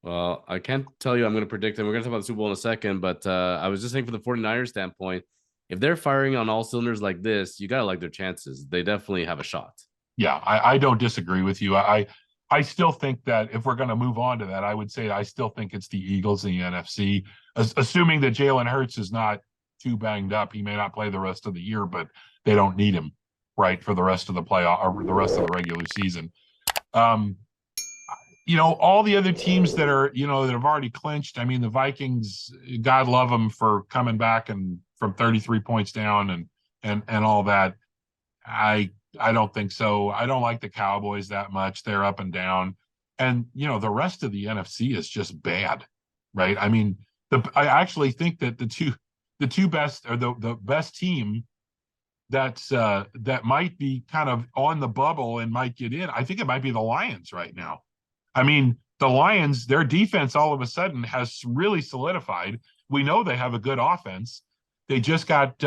Well, I can't tell you I'm going to predict them. We're going to talk about the Super Bowl in a second, but I was just saying from the 49ers standpoint, if they're firing on all cylinders like this, you got to like their chances. They definitely have a shot. Yeah, I don't disagree with you. I still think that if we're going to move on to that, I would say I still think it's the Eagles in the NFC, assuming that Jalen Hurts is not too banged up. He may not play the rest of the year, but they don't need him right for the rest of the playoff or the rest of the regular season. Um, all the other teams that are, that have already clinched. I mean, the Vikings, God love them for coming back and from 33 points down and all that. I don't think so. I don't like the Cowboys that much. They're up and down. And the rest of the NFC is just bad, right? I mean, I actually think that the two best or the best team that might be kind of on the bubble and might get in. I think it might be the Lions right now. I mean, the Lions, their defense all of a sudden has really solidified. We know they have a good offense. They just got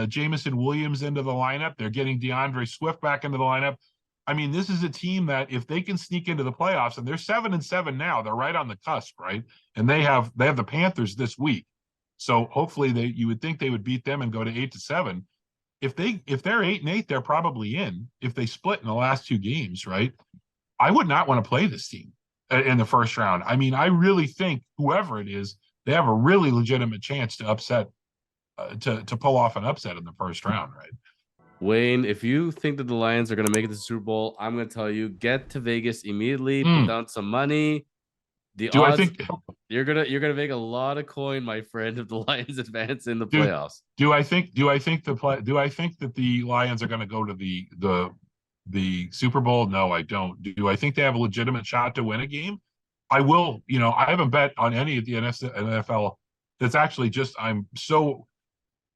Jamison Williams into the lineup. They're getting DeAndre Swift back into the lineup. I mean, this is a team that if they can sneak into the playoffs, and they're 7-7 now, they're right on the cusp, right? And they have the Panthers this week. So hopefully you would think they would beat them and go to 8-7. If they're 8-8, they're probably in if they split in the last two games, right? I would not want to play this team in the first round. I mean, I really think whoever it is, they have a really legitimate chance to upset, to pull off an upset in the first round, right? Wayne, if you think that the Lions are going to make it to the Super Bowl, I'm going to tell you, get to Vegas immediately, put down some money. The Do I odds think you're gonna make a lot of coin, my friend, if the Lions advance in the playoffs. do I think that the Lions are going to go to the Super Bowl? No, I don't. Do I think they have a legitimate shot to win a game? I will. I haven't bet on any of the NFL. That's actually just I'm so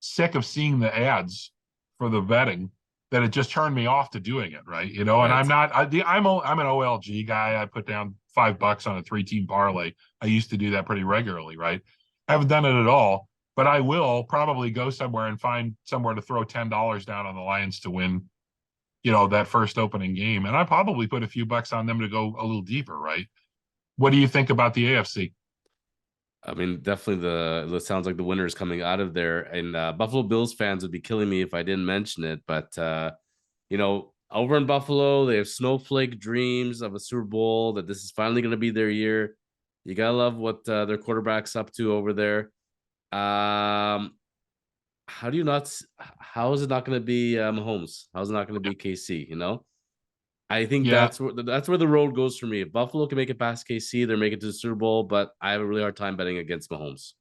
sick of seeing the ads for the betting that it just turned me off to doing it. Right. And Right. I'm not. I'm an OLG guy. I put down $5 on a 3-team parlay. I used to do that pretty regularly. Right. I haven't done it at all, but I will probably go somewhere and find somewhere to throw $10 down on the Lions to win, that first opening game. And I probably put a few bucks on them to go a little deeper, right? What do you think about the AFC? I mean, definitely it sounds like the winner is coming out of there. And Buffalo Bills fans would be killing me if I didn't mention it. But over in Buffalo, they have snowflake dreams of a Super Bowl, that this is finally going to be their year. You gotta love what their quarterback's up to over there. How do you not? How is it not going to be Mahomes? How is it not going to be KC? I think Yeah, that's where the road goes for me. If Buffalo can make it past KC, they're making it to the Super Bowl, but I have a really hard time betting against Mahomes.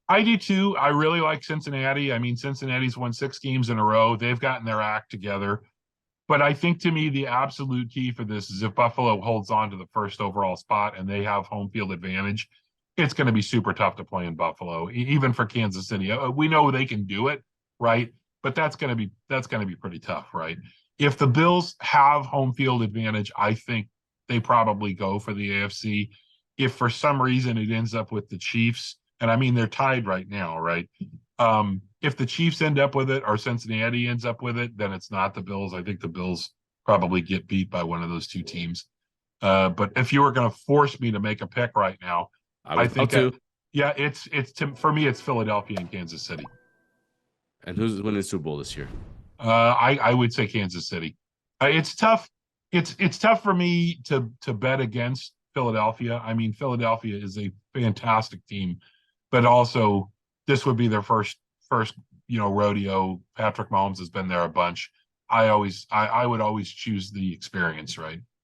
I do too. I really like Cincinnati. I mean, Cincinnati's won 6 games in a row. They've gotten their act together. But I think to me, the absolute key for this is if Buffalo holds on to the first overall spot and they have home field advantage, it's going to be super tough to play in Buffalo, even for Kansas City. We know they can do it, right? But that's going to be pretty tough, right? If the Bills have home field advantage, I think they probably go for the AFC. If for some reason it ends up with the Chiefs, and I mean they're tied right now, right? If the Chiefs end up with it or Cincinnati ends up with it, then it's not the Bills. I think the Bills probably get beat by one of those two teams. But if you were going to force me to make a pick right now, I I was about think, to. yeah, for me, it's Philadelphia and Kansas City. And who's winning the Super Bowl this year? I would say Kansas City. It's tough. It's tough for me to bet against Philadelphia. I mean, Philadelphia is a fantastic team, but also this would be their first rodeo. Patrick Mahomes has been there a bunch. I would always choose the experience, right?